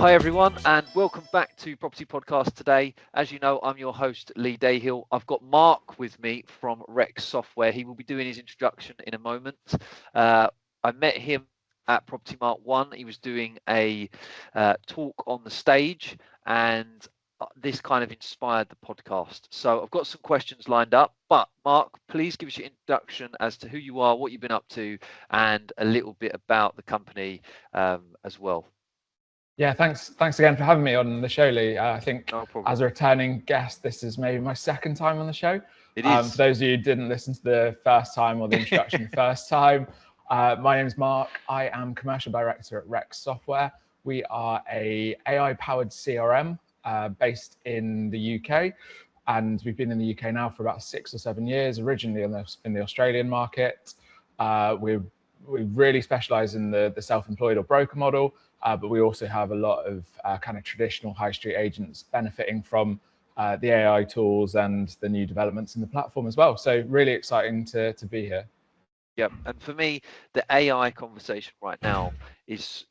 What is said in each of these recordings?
Hi everyone, and welcome back to Property Podcast today. As you know, I'm your host, Lee Dahill. I've got Mark with me from Rex Software. He will be doing his introduction in a moment. I met him at Property Mark 1. He was doing a talk on the stage, and this kind of inspired the podcast. So I've got some questions lined up, but Mark, please give us your introduction as to who you are, what you've been up to, and a little bit about the company as well. Yeah, thanks again for having me on the show, Lee. I think No problem. as a returning guest, this is maybe my second time on the show. It is. For those of you who didn't listen to the first time or the introduction the first time, my name is Mark. I am Commercial Director at Rex Software. We are a AI-powered CRM based in the UK, and we've been in the UK now for about 6 or 7 years, originally in the Australian market. We really specialise in the self-employed or broker model. But we also have a lot of kind of traditional high street agents benefiting from the AI tools and the new developments in the platform as well. So really exciting to be here. Yep, and for me, the AI conversation right now is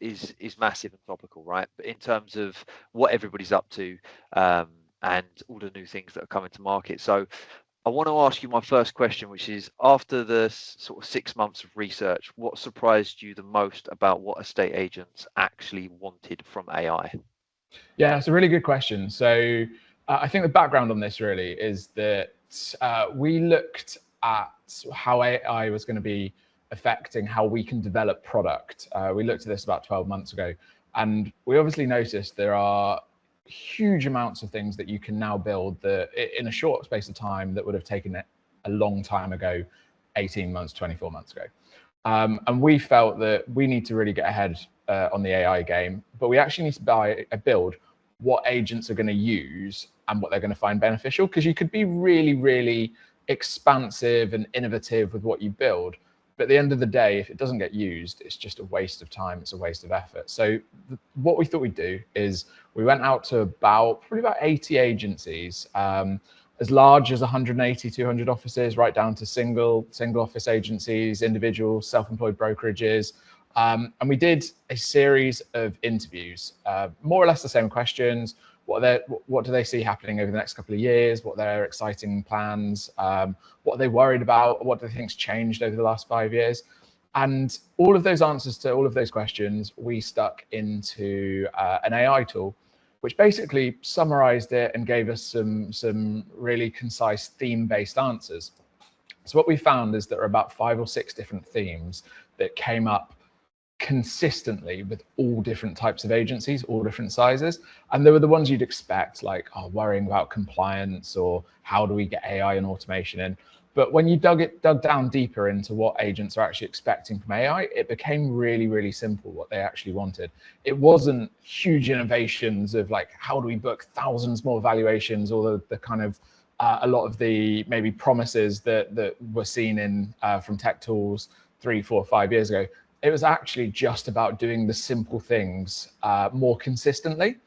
massive and topical, right? But in terms of what everybody's up to and all the new things that are coming to market. So I want to ask you my first question, which is, after the sort of 6 months of research, what surprised you the most about what estate agents actually wanted from AI? Yeah, it's a really good question. So I think the background on this really is that we looked at how AI was going to be affecting how we can develop product. We looked at this about 12 months ago, and we obviously noticed there are huge amounts of things that you can now build that in a short space of time that would have taken it a long time ago, 18 months, 24 months ago. And we felt that we need to really get ahead on the AI game, but we actually need to build what agents are going to use and what they're going to find beneficial, because you could be really, really expansive and innovative with what you build. But at the end of the day, if it doesn't get used, it's just a waste of time. It's a waste of effort. So what we thought we'd do is we went out to probably about 80 agencies, as large as 180, 200 offices, right down to single office agencies, individual self-employed brokerages. And we did a series of interviews, more or less the same questions. What do they see happening over the next couple of years? What are their exciting plans? What are they worried about? What do they think's changed over the last 5 years? And all of those answers to all of those questions, we stuck into an AI tool, which basically summarized it and gave us some really concise theme-based answers. So what we found is there are about 5 or 6 different themes that came up consistently with all different types of agencies, all different sizes. And there were the ones you'd expect, like worrying about compliance or how do we get AI and automation in. But when you dug down deeper into what agents are actually expecting from AI, it became really, really simple what they actually wanted. It wasn't huge innovations of like, how do we book thousands more valuations, or the kind of a lot of the maybe promises that were seen in from tech tools 3, 4, 5 years ago. It was actually just about doing the simple things more consistently.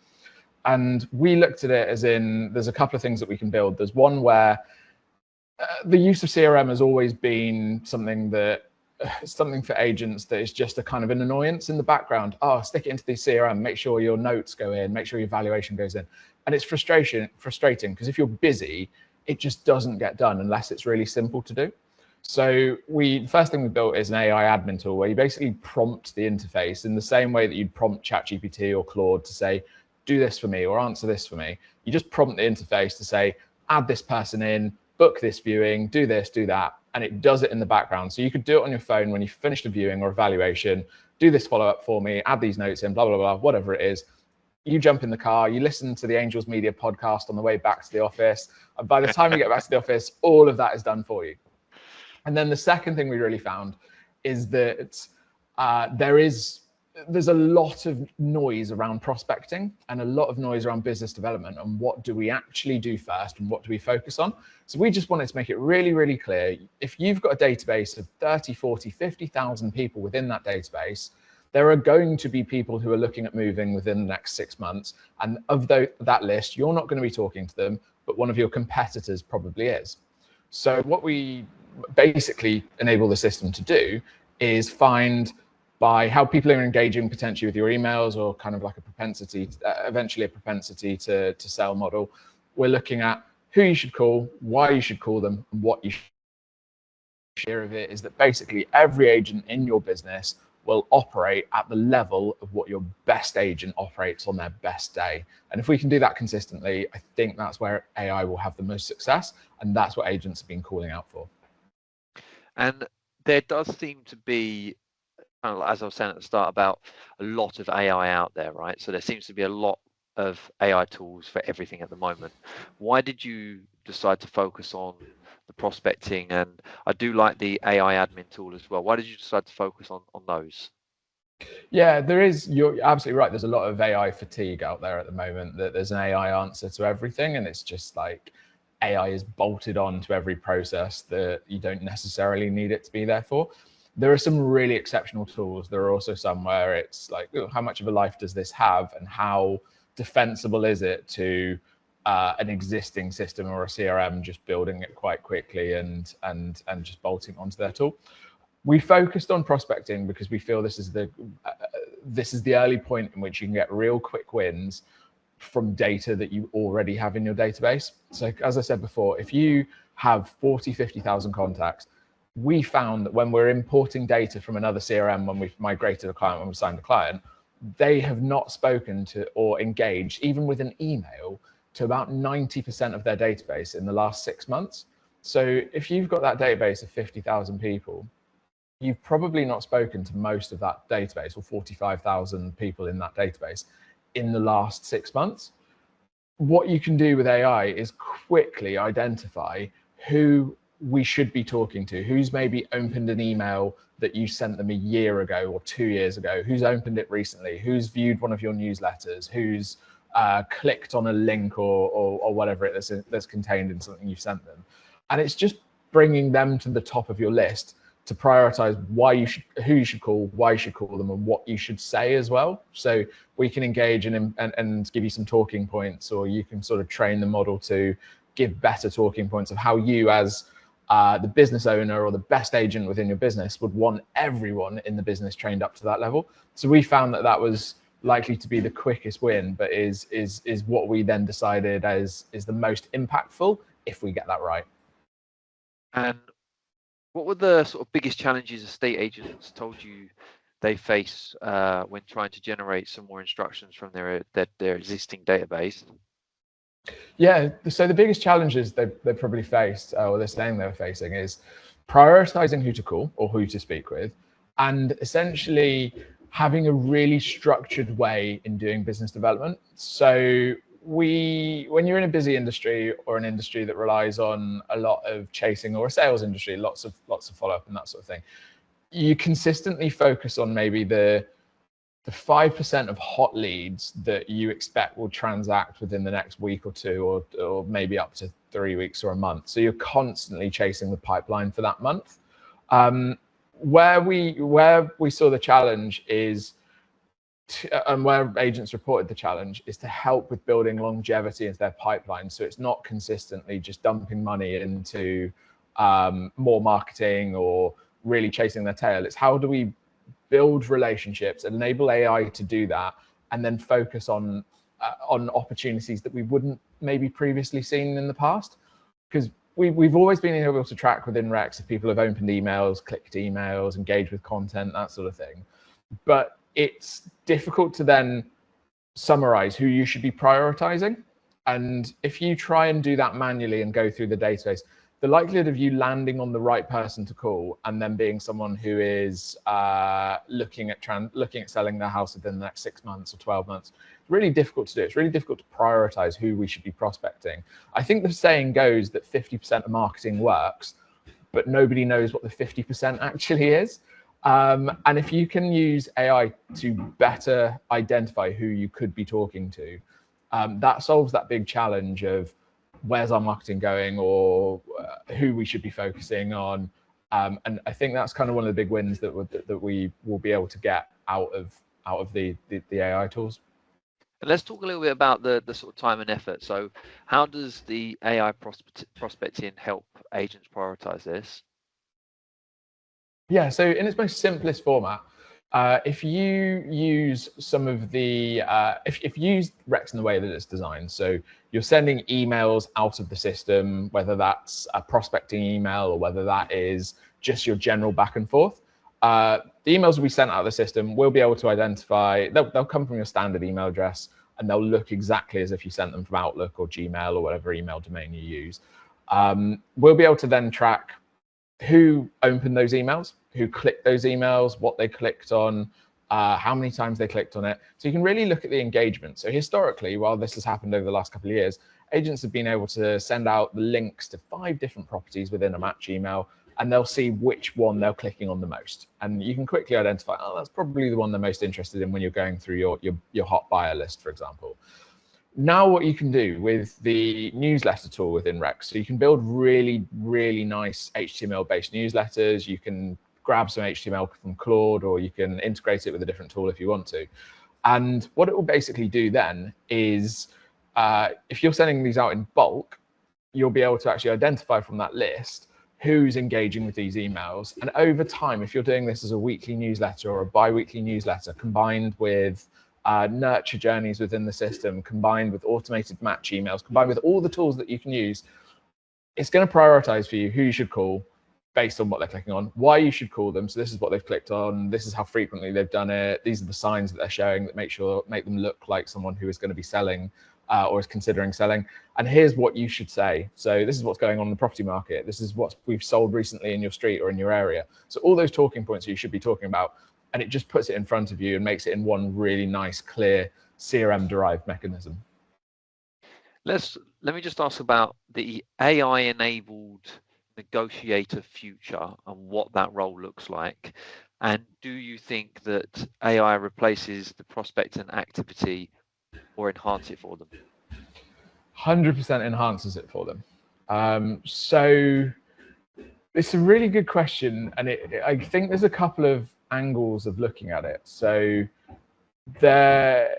And we looked at it as in, there's a couple of things that we can build. There's one where the use of CRM has always been something for agents that is just a kind of an annoyance in the background. Stick it into the CRM, make sure your notes go in, make sure your valuation goes in. And it's frustrating because if you're busy, it just doesn't get done unless it's really simple to do. So the first thing we built is an AI admin tool where you basically prompt the interface in the same way that you'd prompt ChatGPT or Claude to say, do this for me or answer this for me. You just prompt the interface to say, add this person in, book this viewing, do this, do that. And it does it in the background. So you could do it on your phone when you finished a viewing or evaluation, do this follow-up for me, add these notes in, blah, blah, blah, whatever it is. You jump in the car, you listen to the Angels Media podcast on the way back to the office. And by the time you get back to the office, all of that is done for you. And then the second thing we really found is that there's a lot of noise around prospecting and a lot of noise around business development, and what do we actually do first and what do we focus on. So we just wanted to make it really, really clear. If you've got a database of 30, 40, 50,000 people within that database, there are going to be people who are looking at moving within the next 6 months. And of that list, you're not going to be talking to them, but one of your competitors probably is. So what we basically enable the system to do is find by how people are engaging potentially with your emails, or kind of like a propensity, eventually a propensity to sell model. We're looking at who you should call, why you should call them, and what you should share of it is that basically every agent in your business will operate at the level of what your best agent operates on their best day. And if we can do that consistently, I think that's where AI will have the most success. And that's what agents have been calling out for. And there does seem to be, kind of, as I was saying at the start, about a lot of AI out there, right? So there seems to be a lot of AI tools for everything at the moment. Why did you decide to focus on the prospecting? And I do like the AI admin tool as well. Why did you decide to focus on those? Yeah, there is. You're absolutely right. There's a lot of AI fatigue out there at the moment. That there's an AI answer to everything, and it's just like AI is bolted on to every process that you don't necessarily need it to be there for. There are some really exceptional tools. There are also some where it's like, oh, how much of a life does this have, and how defensible is it to an existing system or a CRM just building it quite quickly and just bolting onto their tool. We focused on prospecting because we feel this is the early point in which you can get real quick wins from data that you already have in your database. So as I said before, if you have 40, 50,000 contacts, we found that when we're importing data from another CRM, when we've migrated a client, when we signed a client, they have not spoken to or engaged, even with an email, to about 90% of their database in the last 6 months. So if you've got that database of 50,000 people, you've probably not spoken to most of that database, or 45,000 people in that database, in the last 6 months. What you can do with AI is quickly identify who we should be talking to, who's maybe opened an email that you sent them a year ago or 2 years ago, who's opened it recently, who's viewed one of your newsletters, who's clicked on a link or whatever it is that's contained in something you've sent them. And it's just bringing them to the top of your list to prioritize who you should call, why you should call them, and what you should say as well. So we can engage and give you some talking points, or you can sort of train the model to give better talking points of how you, as the business owner or the best agent within your business, would want everyone in the business trained up to that level. So we found that was likely to be the quickest win, but is what we then decided is the most impactful if we get that right. And what were the sort of biggest challenges estate agents told you they face when trying to generate some more instructions from their existing database? Yeah, so the biggest challenges they probably faced, or they're saying they were facing, is prioritizing who to call or who to speak with, and essentially having a really structured way in doing business development. So when you're in a busy industry, or an industry that relies on a lot of chasing, or a sales industry, lots of follow-up and that sort of thing, you consistently focus on maybe the 5% of hot leads that you expect will transact within the next week or two, or maybe up to 3 weeks or a month. So you're constantly chasing the pipeline for that month. Where we saw the challenge is, and where agents reported the challenge, is to help with building longevity into their pipeline. So it's not consistently just dumping money into more marketing or really chasing their tail. It's how do we build relationships, enable AI to do that, and then focus on opportunities that we wouldn't maybe previously seen in the past. Because we've always been able to track within Rex if people have opened emails, clicked emails, engaged with content, that sort of thing. But it's difficult to then summarize who you should be prioritizing. And if you try and do that manually and go through the database, the likelihood of you landing on the right person to call and then being someone who is looking at selling their house within the next 6 months or 12 months, it's really difficult to do. It's really difficult to prioritize who we should be prospecting. I think the saying goes that 50% of marketing works, but nobody knows what the 50% actually is. And if you can use AI to better identify who you could be talking to, that solves that big challenge of where's our marketing going, or who we should be focusing on. And I think that's kind of one of the big wins that we will be able to get out of the AI tools. And let's talk a little bit about the sort of time and effort. So how does the AI prospecting help agents prioritize this? Yeah, so in its most simplest format, If you use some of the, if you use Rex in the way that it's designed, so you're sending emails out of the system, whether that's a prospecting email or whether that is just your general back and forth, the emails will be sent out of the system. We'll be able to identify, they'll come from your standard email address and they'll look exactly as if you sent them from Outlook or Gmail or whatever email domain you use. We'll be able to then track who opened those emails, who clicked those emails, what they clicked on, how many times they clicked on it. So you can really look at the engagement. So historically, while this has happened over the last couple of years, agents have been able to send out the links to 5 different properties within a match email, and they'll see which one they're clicking on the most. And you can quickly identify, oh, that's probably the one they're most interested in when you're going through your hot buyer list, for example. Now what you can do with the newsletter tool within Rex, so you can build really, really nice HTML-based newsletters. You can grab some HTML from Claude, or you can integrate it with a different tool if you want to. And what it will basically do then is, if you're sending these out in bulk, you'll be able to actually identify from that list who's engaging with these emails. And over time, if you're doing this as a weekly newsletter or a bi-weekly newsletter, combined with nurture journeys within the system, combined with automated match emails, combined with all the tools that you can use, it's going to prioritize for you who you should call based on what they're clicking on, why you should call them. So this is what they've clicked on. This is how frequently they've done it. These are the signs that they're showing that make them look like someone who is going to be selling or is considering selling. And here's what you should say. So this is what's going on in the property market. This is what we've sold recently in your street or in your area. So all those talking points you should be talking about, and it just puts it in front of you and makes it in one really nice, clear CRM-derived mechanism. Let me just ask about the AI-enabled negotiator future and what that role looks like. And do you think that AI replaces the prospecting activity or enhance it for them? 100% enhances it for them. So it's a really good question, and I think there's a couple of angles of looking at it. So the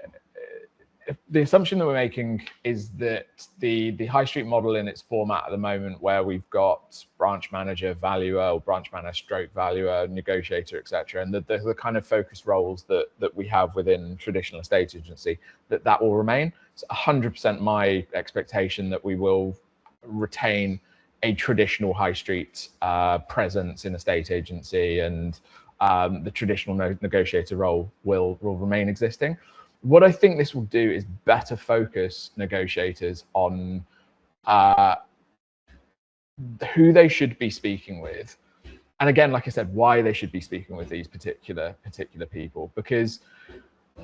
assumption that we're making is that the high street model in its format at the moment, where we've got branch manager, valuer, or branch manager stroke valuer, negotiator, etc., and the kind of focus roles that we have within traditional estate agency, that will remain. It's 100% my expectation that we will retain a traditional high street presence in estate agency, and the traditional negotiator role will remain existing. What I think this will do is better focus negotiators on who they should be speaking with. And again, like I said, why they should be speaking with these particular people, because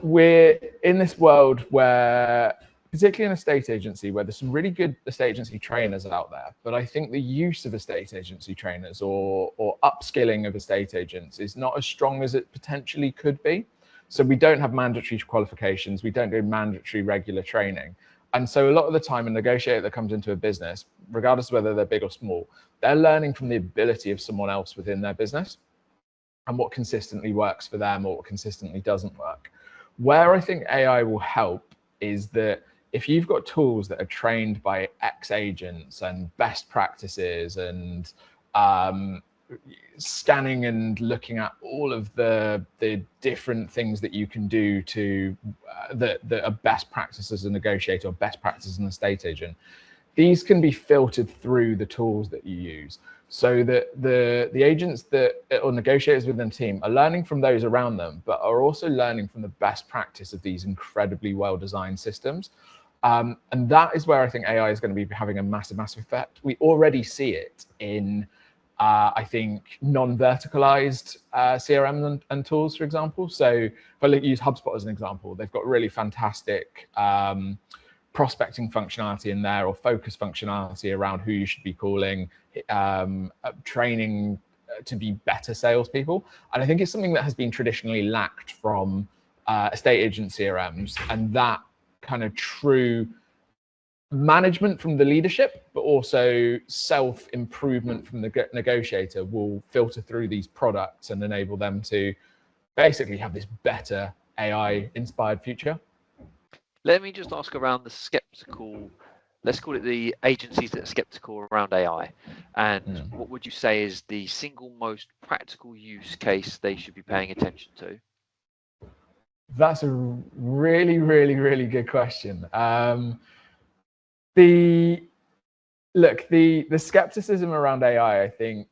we're in this world where, particularly in estate agency, where there's some really good estate agency trainers out there, but I think the use of estate agency trainers or upskilling of estate agents is not as strong as it potentially could be. So we don't have mandatory qualifications. We don't do mandatory regular training. And so a lot of the time, a negotiator that comes into a business, regardless of whether they're big or small, they're learning from the ability of someone else within their business and what consistently works for them or what consistently doesn't work. Where I think AI will help is that if you've got tools that are trained by ex-agents and best practices and scanning and looking at all of the different things that you can do to that are best practices as a negotiator or best practices as an estate agent, these can be filtered through the tools that you use, so that the agents that or negotiators within the team are learning from those around them, but are also learning from the best practice of these incredibly well-designed systems. And that is where I think AI is going to be having a massive effect. We already see it in I think non-verticalized CRM and tools, for example. So if I use HubSpot as an example, they've got really fantastic prospecting functionality in there, or focus functionality around who you should be calling, training to be better salespeople. And I think it's something that has been traditionally lacked from estate agent CRMs, and that kind of true management from the leadership, but also self-improvement from the negotiator will filter through these products and enable them to basically have this better AI-inspired future. Let me just ask around the skeptical, let's call it the agencies that are skeptical around AI. And what would you say is the single most practical use case they should be paying attention to? That's a really, really, really good question. The skepticism around AI, I think,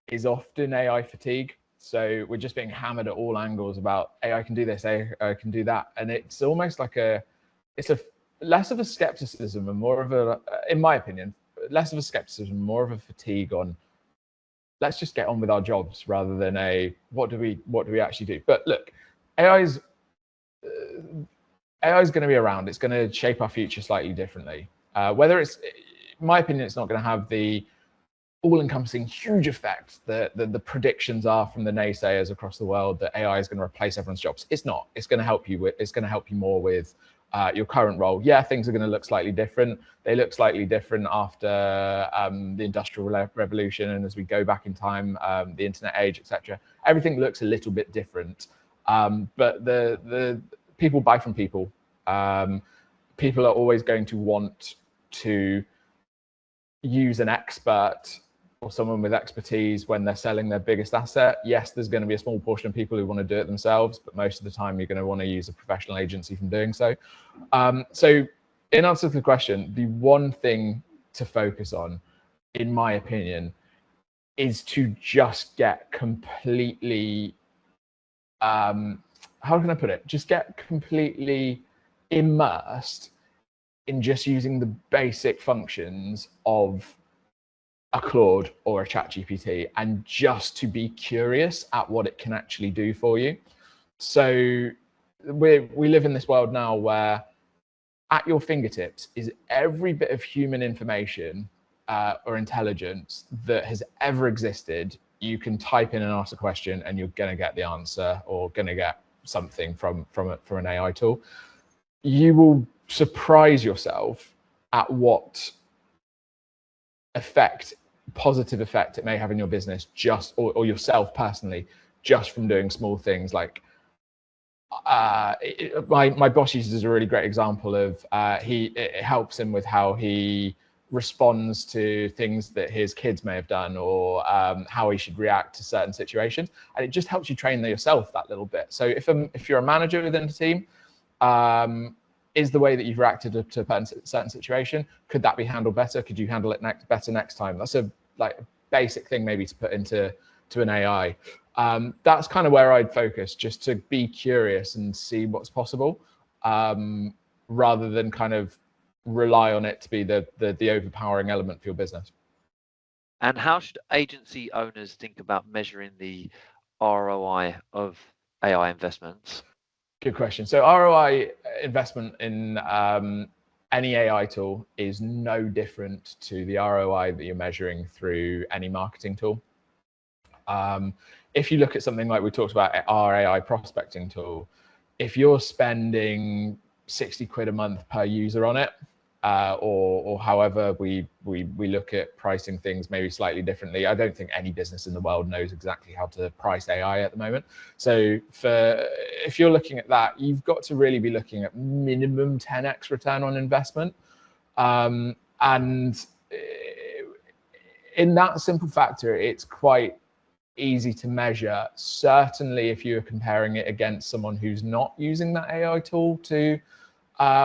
is often AI fatigue. So we're just being hammered at all angles about AI can do this, AI can do that, and it's almost like it's a less of a skepticism and more of a, in my opinion, less of a skepticism, more of a fatigue on let's just get on with our jobs rather than a what do we actually do. But look, AI's going to be around. It's going to shape our future slightly differently. Whether it's, in my opinion, it's not going to have the all-encompassing huge effect that the predictions are from the naysayers across the world that AI is going to replace everyone's jobs. It's not. It's going to help you with. It's going to help you more with your current role. Yeah, things are going to look slightly different. They look slightly different after the Industrial Revolution, and as we go back in time, the internet age, etc. Everything looks a little bit different. But the people buy from people. People are always going to want to use an expert or someone with expertise when they're selling their biggest asset. Yes, there's going to be a small portion of people who want to do it themselves, but most of the time you're going to want to use a professional agency from doing so. So in answer to the question, the one thing to focus on, in my opinion, is to just get completely, how can I put it? Just get completely immersed in just using the basic functions of a Claude or a ChatGPT, and just to be curious at what it can actually do for you. So we live in this world now where at your fingertips is every bit of human information or intelligence that has ever existed. You can type in and ask a question and you're going to get the answer, or going to get something from an AI tool. You will surprise yourself at what positive effect it may have in your business, just or yourself personally, just from doing small things. Like my boss uses a really great example of it helps him with how he responds to things that his kids may have done, or how he should react to certain situations, and it just helps you train yourself that little bit. So if you're a manager within a team, is the way that you've reacted to a certain situation, could that be handled better? Could you handle it better next time? That's a basic thing maybe to put into an AI. That's kind of where I'd focus, just to be curious and see what's possible, rather than kind of rely on it to be the overpowering element for your business. And how should agency owners think about measuring the ROI of AI investments? Good question. So ROI investment in any AI tool is no different to the ROI that you're measuring through any marketing tool. If you look at something like we talked about, our AI prospecting tool, if you're spending 60 quid a month per user on it, or however we look at pricing things maybe slightly differently. I don't think any business in the world knows exactly how to price AI at the moment. So if you're looking at that, you've got to really be looking at minimum 10x return on investment. And in that simple factor, it's quite easy to measure, certainly if you're comparing it against someone who's not using that AI tool to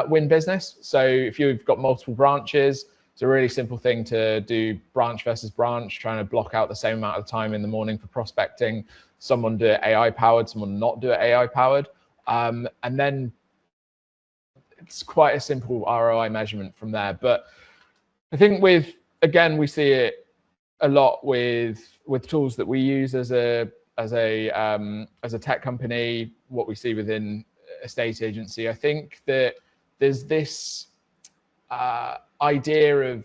win business. So if you've got multiple branches, it's a really simple thing to do branch versus branch, trying to block out the same amount of time in the morning for prospecting. Someone do it AI powered, someone not do it AI powered. And then it's quite a simple ROI measurement from there. But I think again, we see it a lot with tools that we use as a tech company, what we see within a state agency. I think that there's this idea of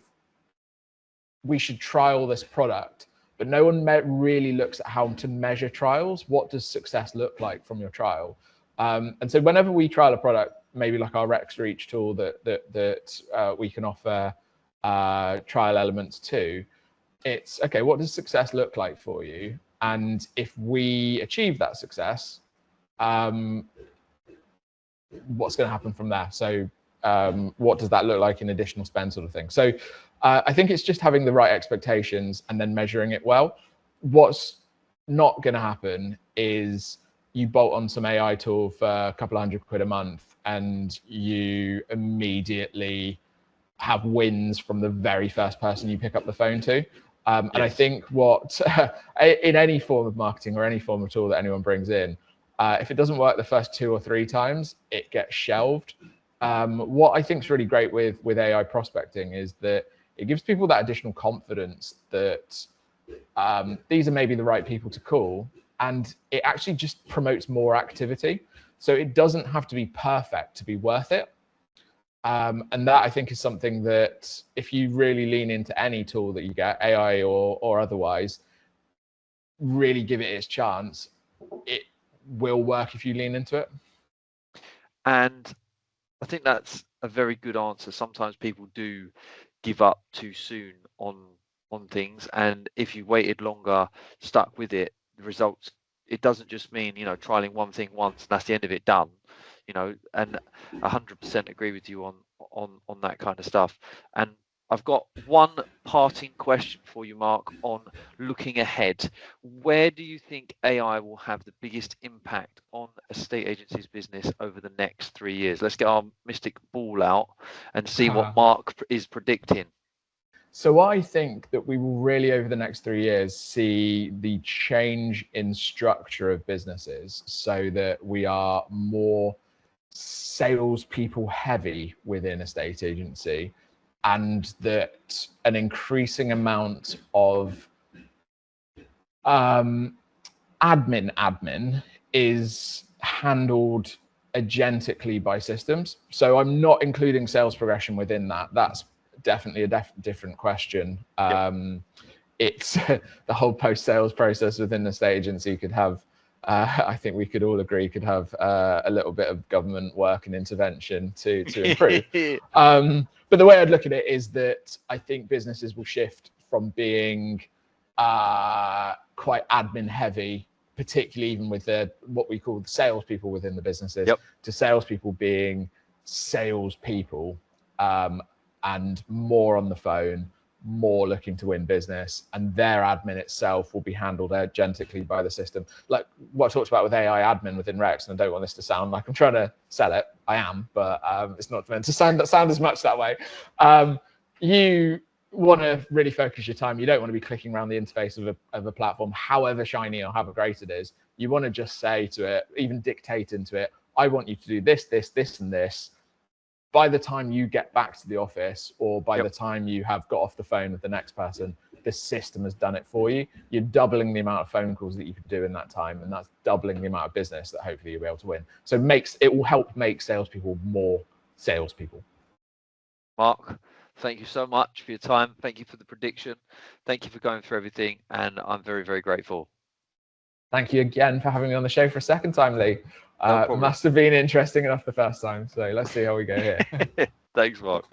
we should trial this product, but no one really looks at how to measure trials. What does success look like from your trial? And so whenever we trial a product, maybe like our Rex Reach tool that we can offer trial elements to, it's okay, what does success look like for you? And if we achieve that success, what's going to happen from there? So what does that look like in additional spend, sort of thing? So I think it's just having the right expectations and then measuring it well. What's not going to happen is you bolt on some AI tool for a couple of £100 a month, and you immediately have wins from the very first person you pick up the phone to. And I think what in any form of marketing or any form of tool that anyone brings in, if it doesn't work the first 2 or 3 times, it gets shelved. What I think is really great with AI prospecting is that it gives people that additional confidence that these are maybe the right people to call, and it actually just promotes more activity. So it doesn't have to be perfect to be worth it. And that I think is something that if you really lean into any tool that you get, AI or otherwise, really give it its chance, it will work if you lean into it. And I think that's a very good answer. Sometimes people do give up too soon on things, and if you waited longer, stuck with it, the results, it doesn't just mean, you know, trialing one thing once and that's the end of it, done, you know. And 100% agree with you on that kind of stuff. And I've got one parting question for you, Mark, on looking ahead. Where do you think AI will have the biggest impact on estate agency's business over the next 3 years? Let's get our mystic ball out and see what Mark is predicting. So I think that we will really, over the next 3 years, see the change in structure of businesses so that we are more salespeople heavy within a estate agency, and that an increasing amount of admin is handled agentically by systems. So I'm not including sales progression within that. That's definitely a different question. It's the whole post-sales process within the estate agency could have, I think we could all agree, could have a little bit of government work and intervention to improve. But the way I'd look at it is that I think businesses will shift from being quite admin heavy, particularly even with what we call the salespeople within the businesses, to salespeople being salespeople, and more on the phone, more looking to win business, and their admin itself will be handled agentically by the system. Like what I talked about with AI admin within Rex, and I don't want this to sound like I'm trying to sell it. I am, but it's not meant to sound as much that way. You want to really focus your time. You don't want to be clicking around the interface of a platform, however shiny or however great it is. You want to just say to it, even dictate into it, I want you to do this, this, this, and this. By the time you get back to the office, or by the time you have got off the phone with the next person, the system has done it for you. You're doubling the amount of phone calls that you could do in that time, and that's doubling the amount of business that hopefully you'll be able to win. So it will help make salespeople more salespeople. Mark, thank you so much for your time. Thank you for the prediction. Thank you for going through everything, and I'm very, very grateful. Thank you again for having me on the show for a second time, Lee. No problem. Must have been interesting enough the first time, so let's see how we go here. Thanks, Mark.